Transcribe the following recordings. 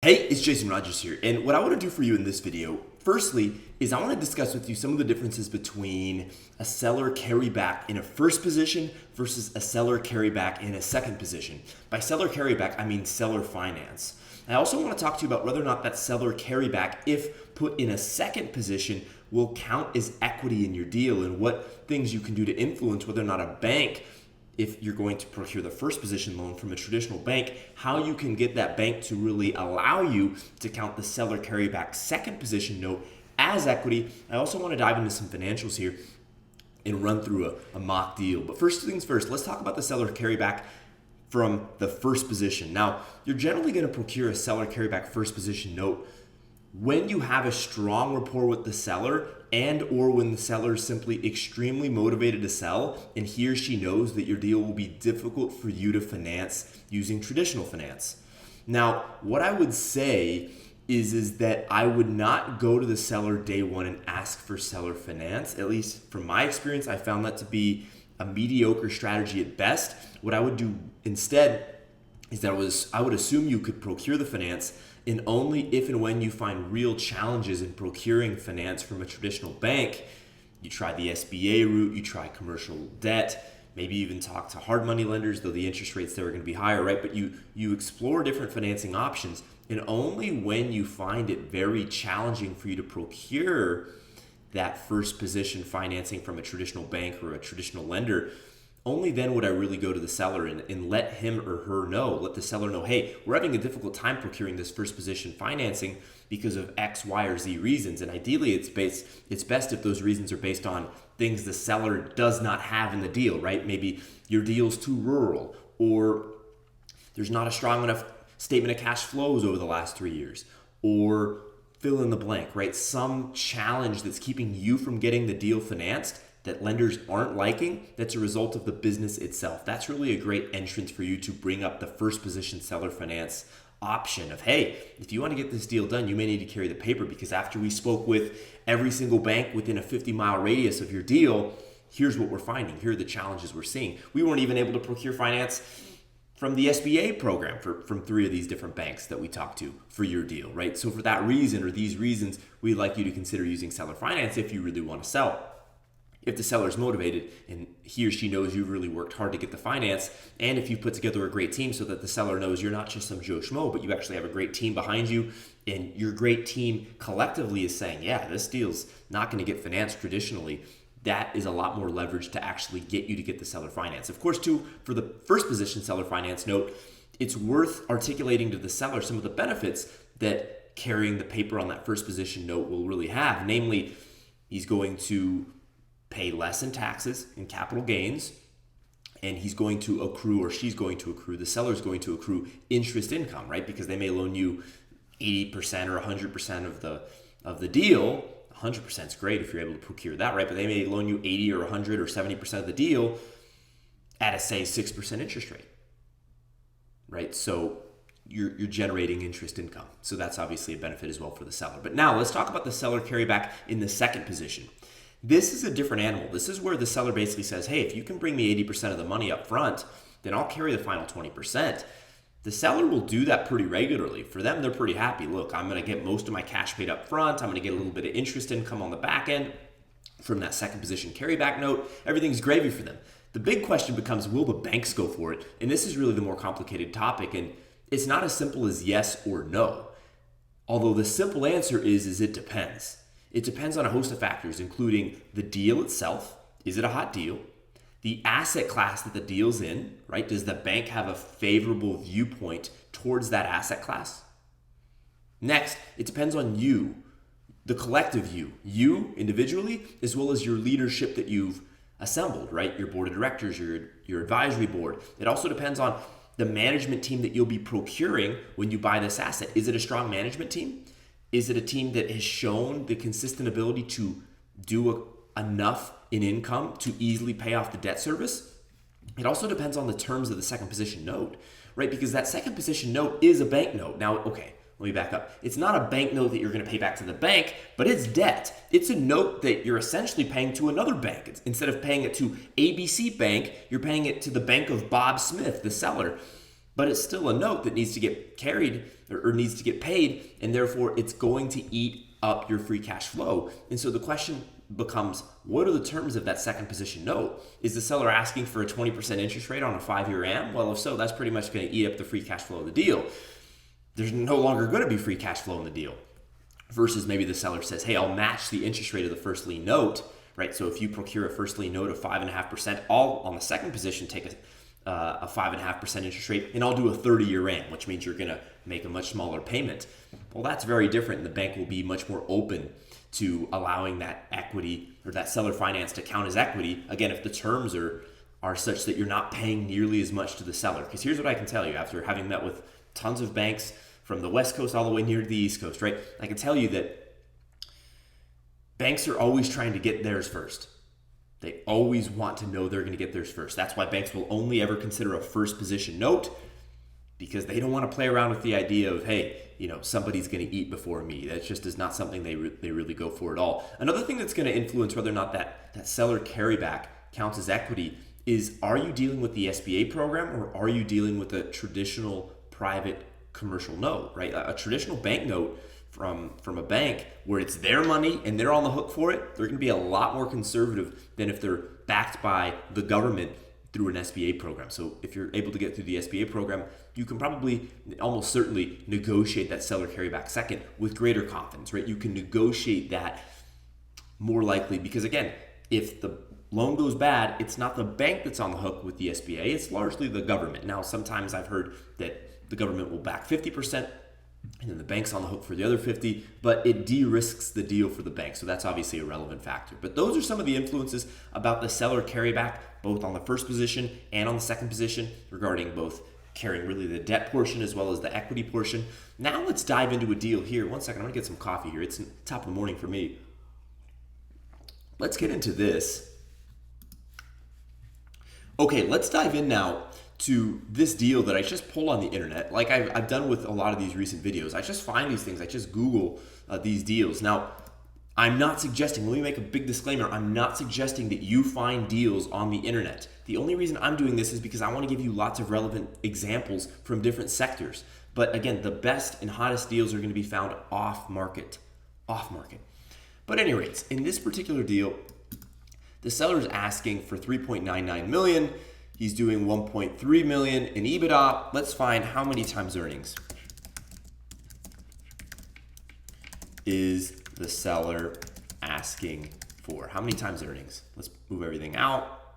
Hey, it's Jason Rogers here, and what I want to do for you in this video, firstly, is I want to discuss with you some of the differences between a seller carryback in a first position versus a seller carryback in a second position. By seller carryback, I mean seller finance. I also want to talk to you about whether or not that seller carryback, if put in a second position, will count as equity in your deal and what things you can do to influence whether or not a bank, if you're going to procure the first position loan from a traditional bank, how you can get that bank to really allow you to count the seller carryback second position note as equity. I also want to dive into some financials here and run through a mock deal. But first things first, let's talk about the seller carryback from the first position. Now, you're generally going to procure a seller carryback first position note when you have a strong rapport with the seller and or when the seller is simply extremely motivated to sell and he or she knows that your deal will be difficult for you to finance using traditional finance. Now, what I would say is that I would not go to the seller day one and ask for seller finance. At least from my experience, I found that to be a mediocre strategy at best. What I would do instead is that I would assume you could procure the finance, and only if and when you find real challenges in procuring finance from a traditional bank, you try the SBA route, you try commercial debt, maybe even talk to hard money lenders, though the interest rates there are going to be higher, right? But you explore different financing options, and only when you find it very challenging for you to procure that first position financing from a traditional bank or a traditional lender, only then would I really go to the seller and let him or her know, let the seller know, hey, we're having a difficult time procuring this first position financing because of X, Y, or Z reasons. And ideally, it's best if those reasons are based on things the seller does not have in the deal, right? Maybe your deal's too rural, or there's not a strong enough statement of cash flows over the last 3 years, or fill in the blank, right? Some challenge that's keeping you from getting the deal financed that lenders aren't liking, that's a result of the business itself. That's really a great entrance for you to bring up the first position seller finance option of, hey, if you want to get this deal done, you may need to carry the paper because after we spoke with every single bank within a 50-mile radius of your deal, here's what we're finding. Here are the challenges we're seeing. We weren't even able to procure finance from the SBA program from 3 of these different banks that we talked to for your deal, right? So for that reason or these reasons, we'd like you to consider using seller finance if you really want to sell. If the seller is motivated and he or she knows you've really worked hard to get the finance, and if you've put together a great team so that the seller knows you're not just some Joe Schmo, but you actually have a great team behind you, and your great team collectively is saying, yeah, this deal's not going to get financed traditionally, that is a lot more leverage to actually get you to get the seller finance. Of course, too, for the first position seller finance note, it's worth articulating to the seller some of the benefits that carrying the paper on that first position note will really have. Namely, he's going to pay less in taxes and capital gains, and he's going to accrue, or she's going to accrue, the seller's going to accrue interest income, right? Because they may loan you 80% or 100% of the deal. 100% is great if you're able to procure that, right? But they may loan you 80 or 100 or 70% of the deal at a, say, 6% interest rate, right? So you're generating interest income. So that's obviously a benefit as well for the seller. But now let's talk about the seller carryback in the second position. This is a different animal. This is where the seller basically says, hey, if you can bring me 80% of the money up front, then I'll carry the final 20%. The seller will do that pretty regularly. For them, they're pretty happy. Look, I'm going to get most of my cash paid up front. I'm going to get a little bit of interest income on the back end from that second position carryback note. Everything's gravy for them. The big question becomes, will the banks go for it? And this is really the more complicated topic. And it's not as simple as yes or no. Although the simple answer is it depends. It depends on a host of factors, including the deal itself. Is it a hot deal? The asset class that the deal's in, right? Does the bank have a favorable viewpoint towards that asset class? Next, it depends on you, the collective you individually, as well as your leadership that you've assembled, right? Your board of directors, your advisory board. It also depends on the management team that you'll be procuring when you buy this asset. Is it a strong management team? Is it a team that has shown the consistent ability to do enough in income to easily pay off the debt service? It also depends on the terms of the second position note, right? Because that second position note is a bank note. Now, okay, let me back up. It's not a bank note that you're going to pay back to the bank, but it's debt. It's a note that you're essentially paying to another bank. Instead of paying it to ABC Bank, you're paying it to the bank of Bob Smith, the seller. but it's still a note that needs to get carried or needs to get paid, and therefore it's going to eat up your free cash flow. And so the question becomes, what are the terms of that second position note? Is the seller asking for a 20% interest rate on a 5-year AM? Well, if so, that's pretty much going to eat up the free cash flow of the deal. There's no longer going to be free cash flow in the deal. Versus maybe the seller says, hey, I'll match the interest rate of the first lien note, right? So if you procure a first lien note of 5.5%, I'll on the second position take a 5.5% interest rate, and I'll do a 30-year AM, which means you're going to make a much smaller payment. Well, that's very different. The bank will be much more open to allowing that equity or that seller finance to count as equity. Again, if the terms are such that you're not paying nearly as much to the seller. Because here's what I can tell you after having met with tons of banks from the West Coast all the way near to the East Coast, right? I can tell you that banks are always trying to get theirs first. They always want to know they're going to get theirs first. That's why banks will only ever consider a first position note, because they don't want to play around with the idea of, hey, somebody's going to eat before me. That just is not something they really go for at all. Another thing that's going to influence whether or not that seller carryback counts as equity is, are you dealing with the SBA program or are you dealing with a traditional private commercial note, right? A traditional bank note from a bank where it's their money and they're on the hook for it, they're going to be a lot more conservative than if they're backed by the government through an SBA program. So if you're able to get through the SBA program, you can probably almost certainly negotiate that seller carryback second with greater confidence, right? You can negotiate that more likely because, again, if the loan goes bad, it's not the bank that's on the hook with the SBA, it's largely the government. Now, sometimes I've heard that the government will back 50%, and then the bank's on the hook for the other 50, but it de-risks the deal for the bank. So that's obviously a relevant factor. But those are some of the influences about the seller carryback, both on the first position and on the second position, regarding both carrying really the debt portion as well as the equity portion. Now let's dive into a deal here. One second, I'm gonna get some coffee here. It's top of the morning for me. Let's get into this. Okay, let's dive in now to this deal that I just pulled on the internet. Like I've done with a lot of these recent videos. I just find these things. I just Google these deals. Now, I'm not suggesting, let me make a big disclaimer, I'm not suggesting that you find deals on the internet. The only reason I'm doing this is because I want to give you lots of relevant examples from different sectors. But again, the best and hottest deals are going to be found off market. But anyways, in this particular deal, the seller is asking for $3.99 million. He's doing $1.3 million in EBITDA. Let's find how many times earnings is the seller asking for. How many times earnings? Let's move everything out.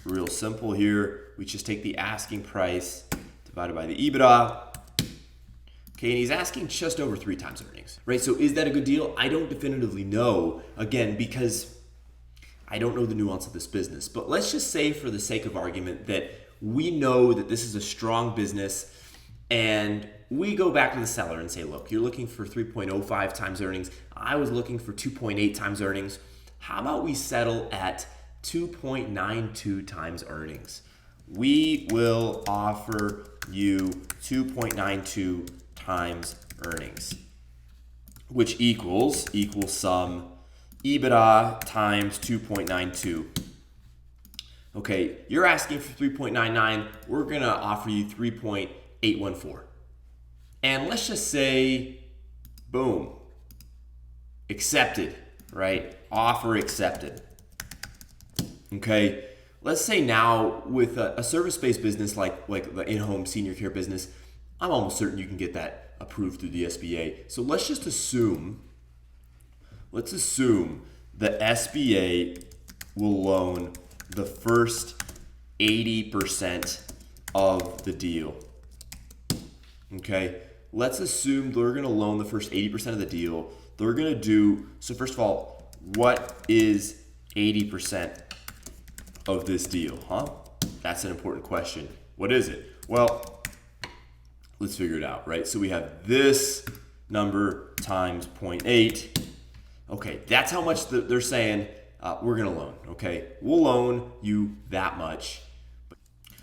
Real simple here. We just take the asking price divided by the EBITDA. Okay, and he's asking just over 3 times earnings, right? So is that a good deal? I don't definitively know, again, because I don't know the nuance of this business. But let's just say, for the sake of argument, that we know that this is a strong business, and we go back to the seller and say, look, you're looking for 3.05 times earnings. I was looking for 2.8 times earnings. How about we settle at 2.92 times earnings? We will offer you 2.92 times earnings, which equals sum EBITDA times 2.92. Okay, you're asking for 3.99. We're gonna offer you 3.814. And let's just say, boom, accepted, right? Offer accepted. Okay, let's say now with a service-based business like the in-home senior care business, I'm almost certain you can get that approved through the SBA. So let's assume the SBA will loan the first 80% of the deal. Okay, let's assume they're going to loan the first 80% of the deal. They're going to do, so first of all, what is 80% of this deal, huh? That's an important question. What is it? Well, let's figure it out, right? So we have this number times 0.8. Okay, that's how much they're saying we're going to loan, okay? We'll loan you that much.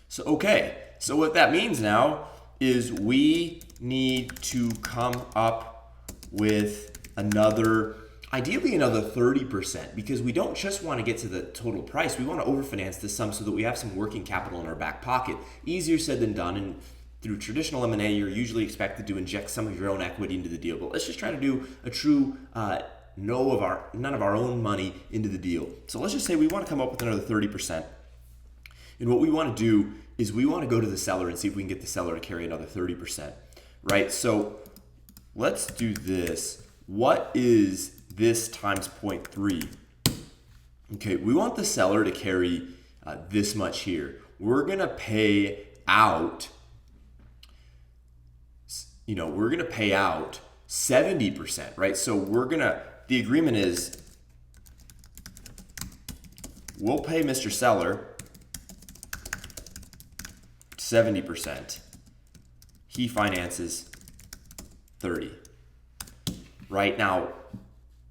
So, okay, so what that means now is we need to come up with another ideally another 30%, because we don't just want to get to the total price. We want to overfinance this sum so that we have some working capital in our back pocket. Easier said than done, and through traditional M&A, you're usually expected to inject some of your own equity into the deal. But let's just try to do a true none of our own money into the deal. So let's just say we want to come up with another 30%. And what we want to do is we want to go to the seller and see if we can get the seller to carry another 30%, right? So let's do this. What is this times 0.3? Okay, we want the seller to carry this much here. We're going to pay out, we're going to pay out 70%, right? So the agreement is we'll pay Mr. Seller 70%. He finances 30. Right now,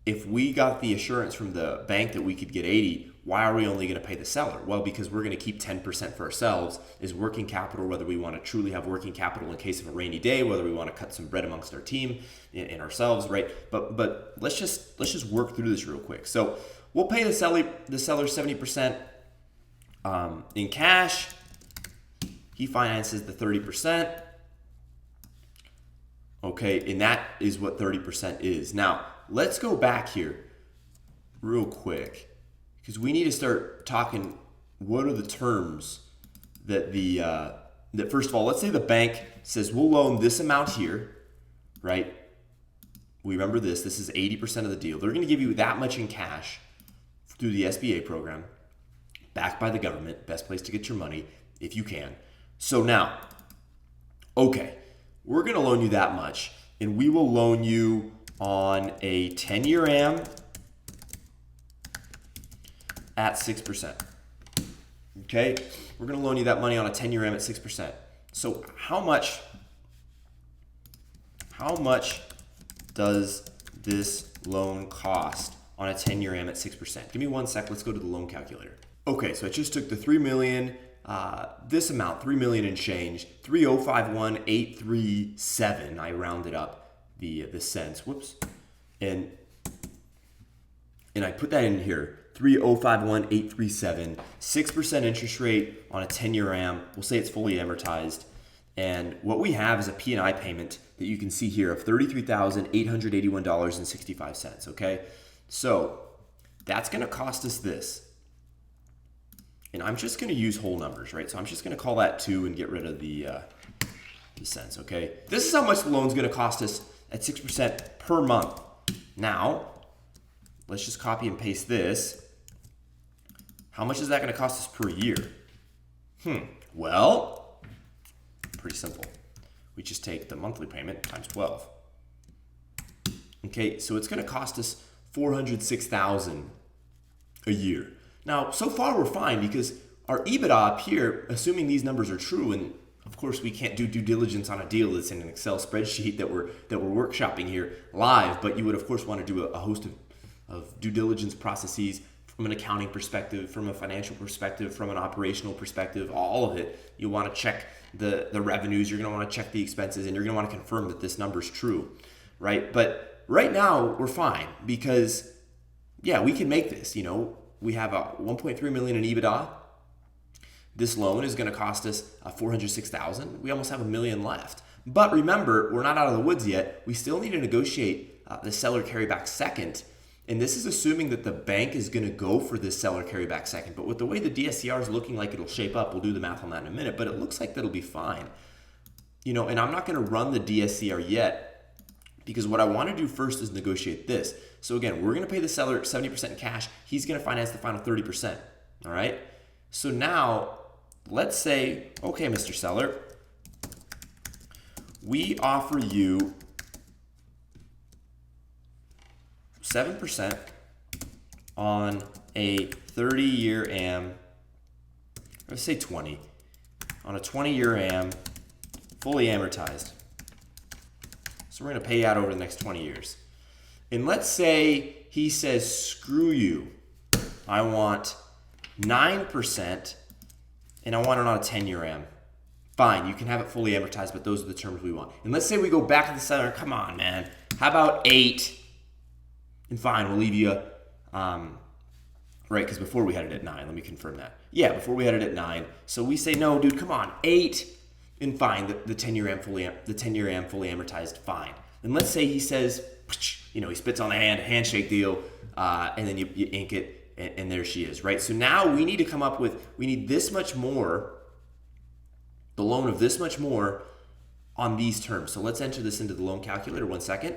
if we got the assurance from the bank that we could get 80, why are we only going to pay the seller? Well, because we're going to keep 10% for ourselves as working capital, whether we want to truly have working capital in case of a rainy day, whether we want to cut some bread amongst our team and ourselves, right? But let's just work through this real quick. So we'll pay the seller 70% in cash. He finances the 30%. Okay, and that is what 30% is. Now, let's go back here real quick, because we need to start talking what are the terms that that first of all, let's say the bank says we'll loan this amount here, right? We remember this is 80% of the deal. They're going to give you that much in cash through the SBA program, backed by the government, best place to get your money if you can. So now, okay, we're going to loan you that much, and we will loan you on a 10-year AM at 6%. Okay, we're going to loan you that money on a 10-year AM at 6%. So how much does this loan cost on a 10-year AM at 6%? Give me 1 sec. Let's go to the loan calculator. Okay, so I just took the 3 million. This amount, 3 million and change, 3051837. I rounded up the cents. Whoops. And I put that in here. 3051837, 6% interest rate on a 10-year AM. We'll say it's fully amortized. And what we have is a P&I payment that you can see here of $33,881.65, okay? So that's going to cost us this. And I'm just going to use whole numbers, right? So I'm just going to call that 2 and get rid of the cents, okay? This is how much the loan's going to cost us at 6% per month. Now, let's just copy and paste this. How much is that going to cost us per year? Well, pretty simple. We just take the monthly payment times 12. Okay, so it's going to cost us $406,000 a year. Now, so far we're fine because our EBITDA up here, assuming these numbers are true, and of course we can't do due diligence on a deal that's in an Excel spreadsheet that we're workshopping here live, but you would of course want to do a host of due diligence processes from an accounting perspective, from a financial perspective, from an operational perspective, all of it. You want to check the revenues, you're going to want to check the expenses, and you're going to want to confirm that this number is true, right? But right now we're fine because, yeah, we can make this. We have a 1.3 million in EBITDA. This loan is going to cost us $406,000. We almost have $1 million left. But remember, we're not out of the woods yet. We still need to negotiate the seller carryback second. And this is assuming that the bank is going to go for this seller carryback second. But with the way the DSCR is looking like it'll shape up, we'll do the math on that in a minute, but it looks like that'll be fine. And I'm not going to run the DSCR yet because what I want to do first is negotiate this. So again, we're going to pay the seller 70% in cash. He's going to finance the final 30%. All right. So now let's say, okay, Mr. Seller, we offer you 7% on a 30-year AM, let's say 20, on a 20-year AM, fully amortized. So we're going to pay out over the next 20 years. And let's say he says, screw you, I want 9% and I want it on a 10-year AM. Fine, you can have it fully amortized, but those are the terms we want. And let's say we go back to the seller, come on, man, how about 8? And fine, we'll leave you, right, because before we had it at 9. Let me confirm that. Yeah, before we had it at 9. So we say, no, dude, come on, 8. And fine, the 10-year AM fully amortized, fine. And let's say he says, he spits on the handshake deal, and then you ink it, and there she is, right? So now we need to come up with, we need this much more, the loan of this much more on these terms. So let's enter this into the loan calculator, 1 second.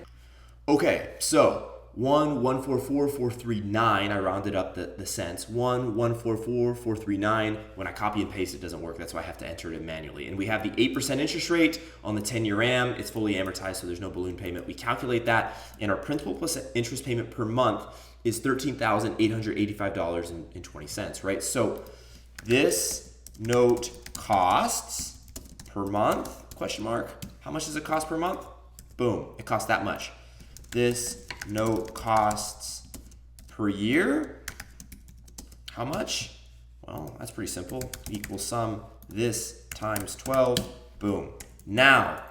Okay, so 1,144,439, I rounded up the cents. 1,144,439. When I copy and paste, it doesn't work. That's why I have to enter it manually. And we have the 8% interest rate on the 10-year AM. It's fully amortized, so there's no balloon payment. We calculate that, and our principal plus interest payment per month is $13,885.20, right? So this note costs per month, question mark. How much does it cost per month? Boom, it costs that much. This note costs per year. How much? Well, that's pretty simple. Equal sum this times 12. Boom. Now,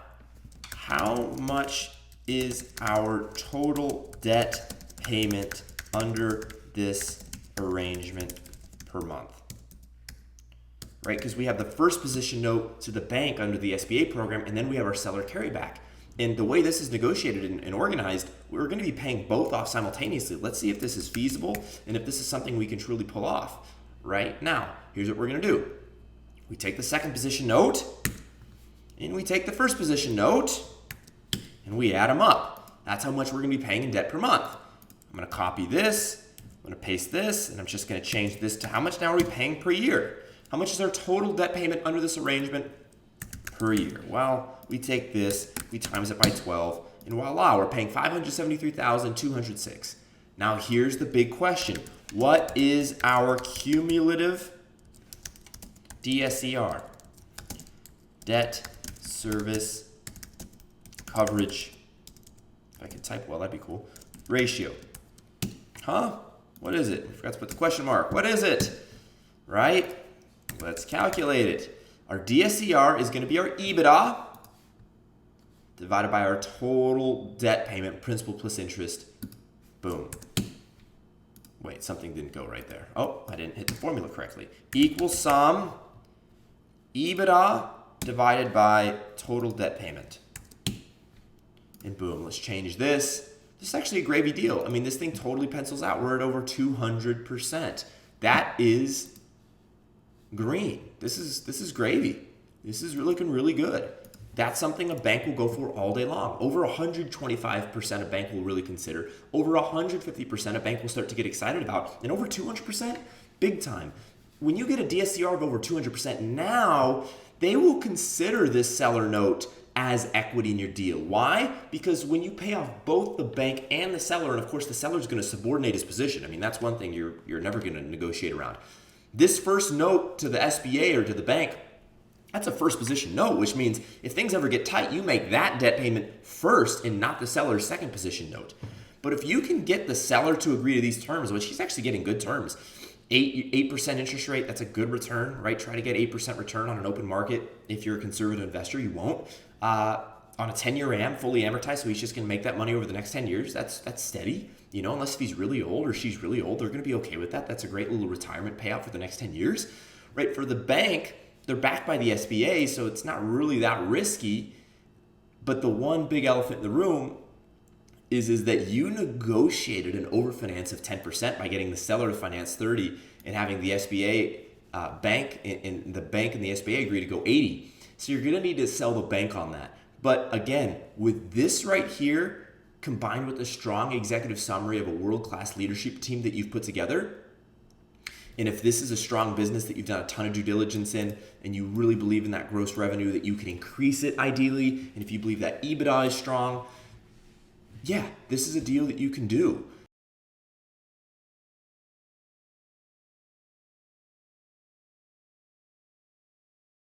how much is our total debt payment under this arrangement per month? Right? Because we have the first position note to the bank under the SBA program, and then we have our seller carryback. And the way this is negotiated and organized, we're going to be paying both off simultaneously. Let's see if this is feasible and if this is something we can truly pull off. Right now, here's what we're going to do. We take the second position note, and we take the first position note, and we add them up. That's how much we're going to be paying in debt per month. I'm going to copy this, I'm going to paste this, and I'm just going to change this to how much now are we paying per year? How much is our total debt payment under this arrangement per year? Well, we take this, we times it by 12, and voila, we're paying $573,206. Now here's the big question. What is our cumulative DSCR? Debt service coverage. If I could type well, that'd be cool. Ratio. Huh? What is it? I forgot to put the question mark. What is it? Right? Let's calculate it. Our DSCR is going to be our EBITDA divided by our total debt payment, principal plus interest. Boom. Wait, something didn't go right there. Oh, I didn't hit the formula correctly. Equal sum EBITDA divided by total debt payment. And boom, let's change this. This is actually a gravy deal. I mean, this thing totally pencils out. We're at over 200%. That is green. This is gravy. This is looking really good. That's something a bank will go for all day long. Over 125% a bank will really consider. Over 150% a bank will start to get excited about. And over 200%, big time. When you get a DSCR of over 200%, now they will consider this seller note as equity in your deal. Why? Because when you pay off both the bank and the seller, and of course the seller is going to subordinate his position. I mean, that's one thing you're never going to negotiate around. This first note to the SBA or to the bank, that's a first position note, which means if things ever get tight, you make that debt payment first and not the seller's second position note. But if you can get the seller to agree to these terms, which he's actually getting good terms, 8% interest rate, that's a good return, right? Try to get 8% return on an open market. If you're a conservative investor, you won't. On a 10-year AM, fully amortized, so he's just going to make that money over the next 10 years. That's steady. Unless if he's really old or she's really old, they're going to be okay with that. That's a great little retirement payout for the next 10 years, right? For the bank, they're backed by the SBA, so it's not really that risky. But the one big elephant in the room is that you negotiated an overfinance of 10% by getting the seller to finance 30 and having the SBA bank and the bank and the SBA agree to go 80. So you're going to need to sell the bank on that. But again, with this right here, combined with a strong executive summary of a world-class leadership team that you've put together, and if this is a strong business that you've done a ton of due diligence in, and you really believe in that gross revenue, that you can increase it ideally, and if you believe that EBITDA is strong, yeah, this is a deal that you can do.